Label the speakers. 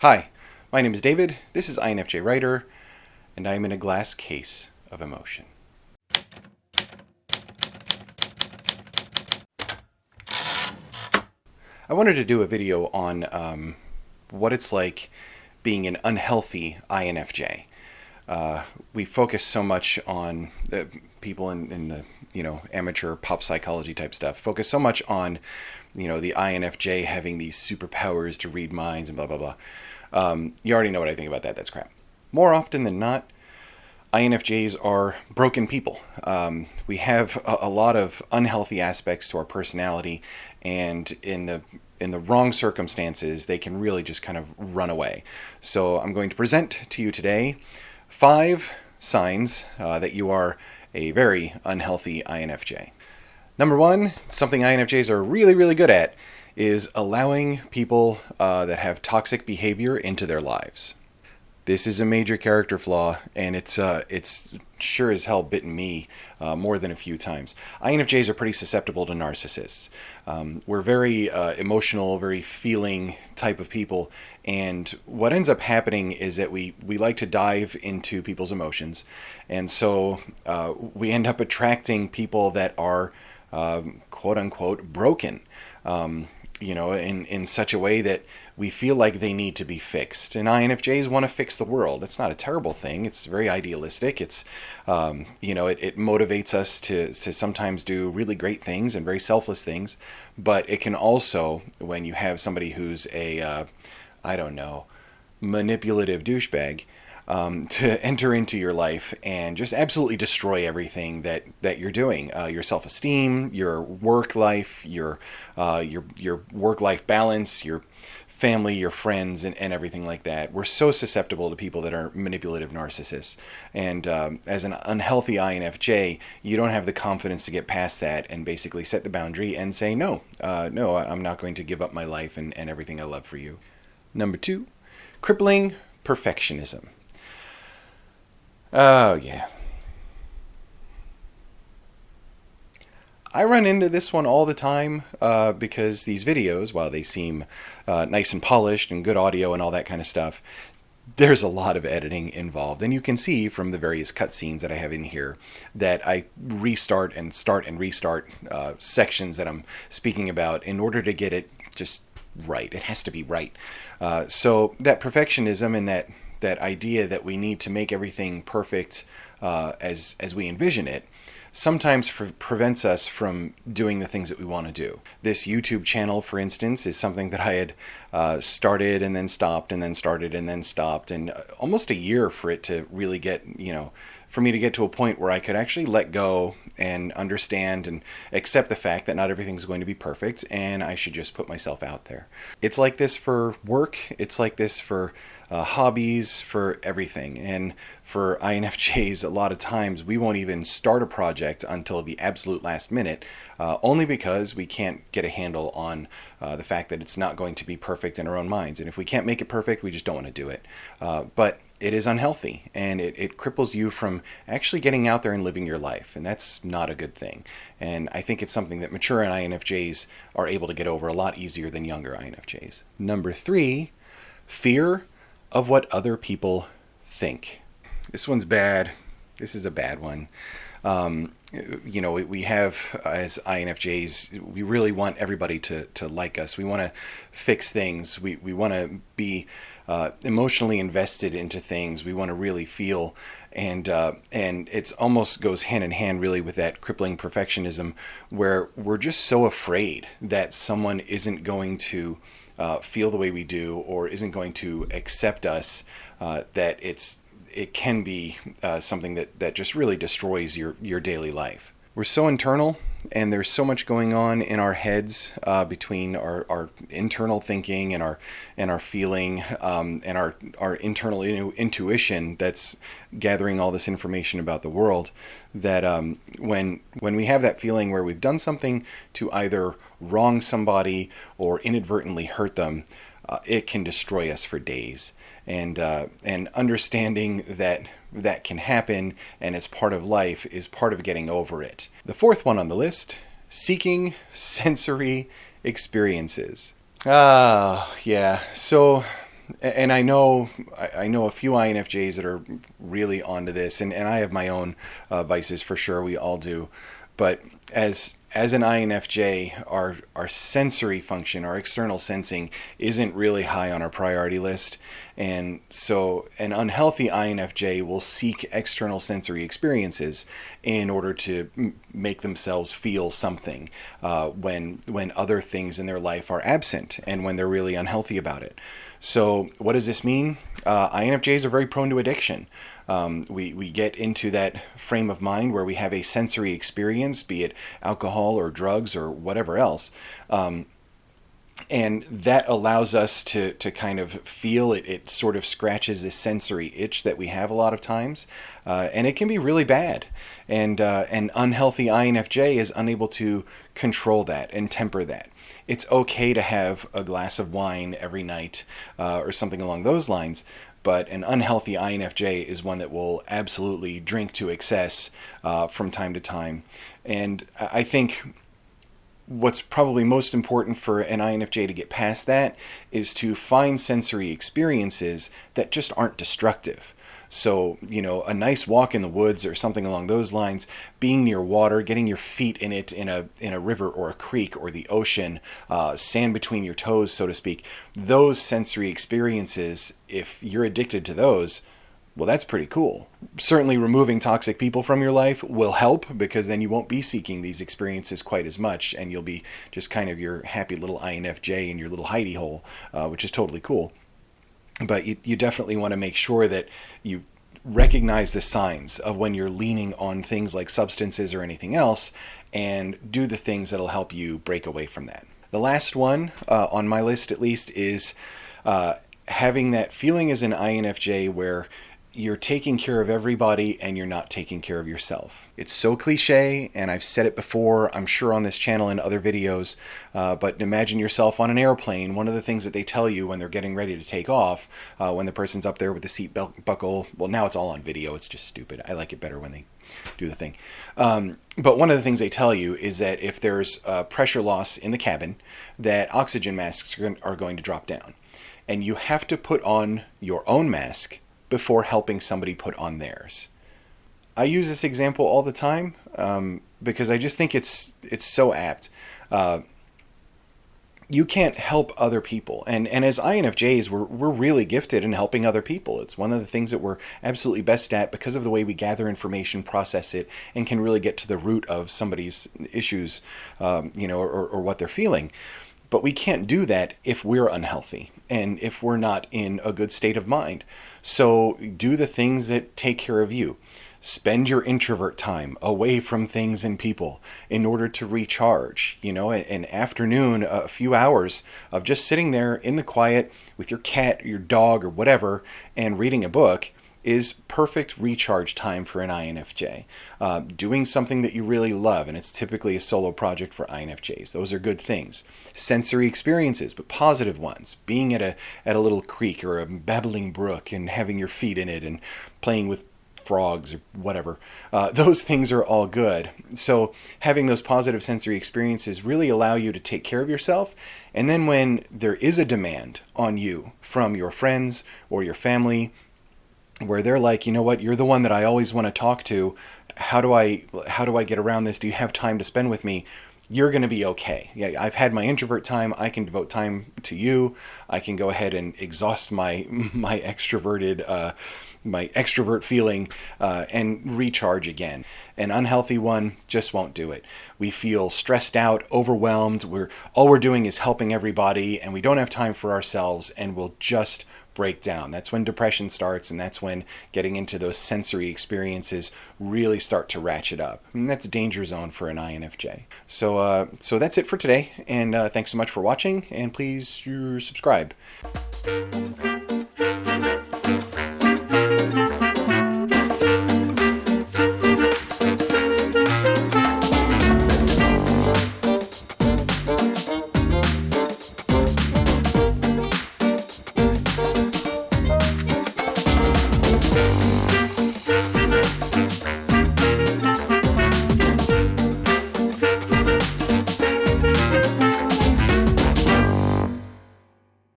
Speaker 1: Hi, my name is David, this is INFJ Writer, and I am in a glass case of emotion. I wanted to do a video on what it's like being an unhealthy INFJ. We focus so much on people in the amateur pop psychology type stuff. Focus so much on the INFJ having these superpowers to read minds and blah blah blah. You already know what I think about that. That's crap. More often than not, INFJs are broken people. We have a lot of unhealthy aspects to our personality, and in the wrong circumstances, they can really just kind of run away. So I'm going to present to you today 5 signs that you are a very unhealthy INFJ. Number 1, something INFJs are really, really good at, is allowing people that have toxic behavior into their lives. This is a major character flaw, and it's sure as hell bitten me more than a few times. INFJs are pretty susceptible to narcissists. We're very emotional, very feeling type of people, and what ends up happening is that we like to dive into people's emotions, and so we end up attracting people that are quote-unquote broken. In such a way that we feel like they need to be fixed. And INFJs want to fix the world. It's not a terrible thing. It's very idealistic. It's, it motivates us to sometimes do really great things and very selfless things. But it can also, when you have somebody who's a, manipulative douchebag, to enter into your life and just absolutely destroy everything that you're doing. Your self-esteem, your work life, your work-life balance, your family, your friends, and everything like that. We're so susceptible to people that are manipulative narcissists. And as an unhealthy INFJ, you don't have the confidence to get past that and basically set the boundary and say, no, I'm not going to give up my life and everything I love for you. Number 2, crippling perfectionism. Oh, yeah. I run into this one all the time because these videos, while they seem nice and polished and good audio and all that kind of stuff, there's a lot of editing involved. And you can see from the various cutscenes that I have in here that I restart and restart sections that I'm speaking about in order to get it just right. It has to be right. So that perfectionism and that idea that we need to make everything perfect as we envision it sometimes prevents us from doing the things that we want to do. This YouTube channel, for instance, is something that I had started and then stopped and then started and then stopped, and almost a year for it to really get, for me to get to a point where I could actually let go and understand and accept the fact that not everything's going to be perfect and I should just put myself out there. It's like this for work. It's like this for hobbies, for everything. And for INFJs, a lot of times we won't even start a project until the absolute last minute, only because we can't get a handle on the fact that it's not going to be perfect in our own minds. And if we can't make it perfect, we just don't want to do it. But it is unhealthy, and it cripples you from actually getting out there and living your life, and that's not a good thing. And I think it's something that mature INFJs are able to get over a lot easier than younger INFJs. Number 3, fear of what other people think. This one's bad. This is a bad one. We have, as INFJs, we really want everybody to like us. We want to fix things. We want to be emotionally invested into things. We want to really feel, and it's almost goes hand in hand really with that crippling perfectionism, where we're just so afraid that someone isn't going to feel the way we do or isn't going to accept us, that it can be something that just really destroys your daily life. We're so internal, and there's so much going on in our heads between our internal thinking and our feeling and our internal intuition that's gathering all this information about the world, that when we have that feeling where we've done something to either wrong somebody or inadvertently hurt them, it can destroy us for days. And understanding that can happen and it's part of life is part of getting over it. The 4th one on the list, seeking sensory experiences. Yeah. So And I know a few INFJs that are really onto this, and I have my own vices for sure. We all do, but as an INFJ, our sensory function, our external sensing, isn't really high on our priority list, and so an unhealthy INFJ will seek external sensory experiences in order to make themselves feel something when other things in their life are absent and when they're really unhealthy about it. So what does this mean? INFJs are very prone to addiction. We get into that frame of mind where we have a sensory experience, be it alcohol or drugs or whatever else. And that allows us to kind of feel it. It sort of scratches this sensory itch that we have a lot of times. And it can be really bad. And an unhealthy INFJ is unable to control that and temper that. It's okay to have a glass of wine every night or something along those lines. But an unhealthy INFJ is one that will absolutely drink to excess from time to time. And I think what's probably most important for an INFJ to get past that is to find sensory experiences that just aren't destructive. So, a nice walk in the woods or something along those lines, being near water, getting your feet in it in a river or a creek or the ocean, sand between your toes, so to speak. Those sensory experiences, if you're addicted to those, well, that's pretty cool. Certainly removing toxic people from your life will help, because then you won't be seeking these experiences quite as much, and you'll be just kind of your happy little INFJ in your little hidey hole, which is totally cool. But you definitely want to make sure that you recognize the signs of when you're leaning on things like substances or anything else, and do the things that'll help you break away from that. The last one, on my list at least, is having that feeling as an INFJ where you're taking care of everybody and you're not taking care of yourself. It's so cliche, and I've said it before, I'm sure on this channel and other videos, but imagine yourself on an airplane. One of the things that they tell you when they're getting ready to take off, when the person's up there with the seat buckle, well, now it's all on video, it's just stupid. I like it better when they do the thing. But one of the things they tell you is that if there's pressure loss in the cabin, that oxygen masks are going to drop down. And you have to put on your own mask before helping somebody put on theirs. I use this example all the time because I just think it's so apt. You can't help other people. And as INFJs, we're really gifted in helping other people. It's one of the things that we're absolutely best at because of the way we gather information, process it, and can really get to the root of somebody's issues, or what they're feeling. But we can't do that if we're unhealthy and if we're not in a good state of mind. So do the things that take care of you. Spend your introvert time away from things and people in order to recharge. An afternoon, a few hours of just sitting there in the quiet with your cat, your dog, or whatever, and reading a book is perfect recharge time for an INFJ. Doing something that you really love, and it's typically a solo project for INFJs. Those are good things. Sensory experiences, but positive ones. Being at a little creek or a babbling brook and having your feet in it and playing with frogs or whatever. Those things are all good. So having those positive sensory experiences really allow you to take care of yourself. And then when there is a demand on you from your friends or your family, where they're like, you know what, you're the one that I always want to talk to. How do I get around this? Do you have time to spend with me? You're going to be okay. Yeah, I've had my introvert time. I can devote time to you. I can go ahead and exhaust my extrovert feeling and recharge again. An unhealthy one just won't do it. We feel stressed out, overwhelmed. All we're doing is helping everybody, and we don't have time for ourselves, and we'll just break down. That's when depression starts, and that's when getting into those sensory experiences really start to ratchet up. And that's a danger zone for an INFJ. So that's it for today, and thanks so much for watching, and please subscribe.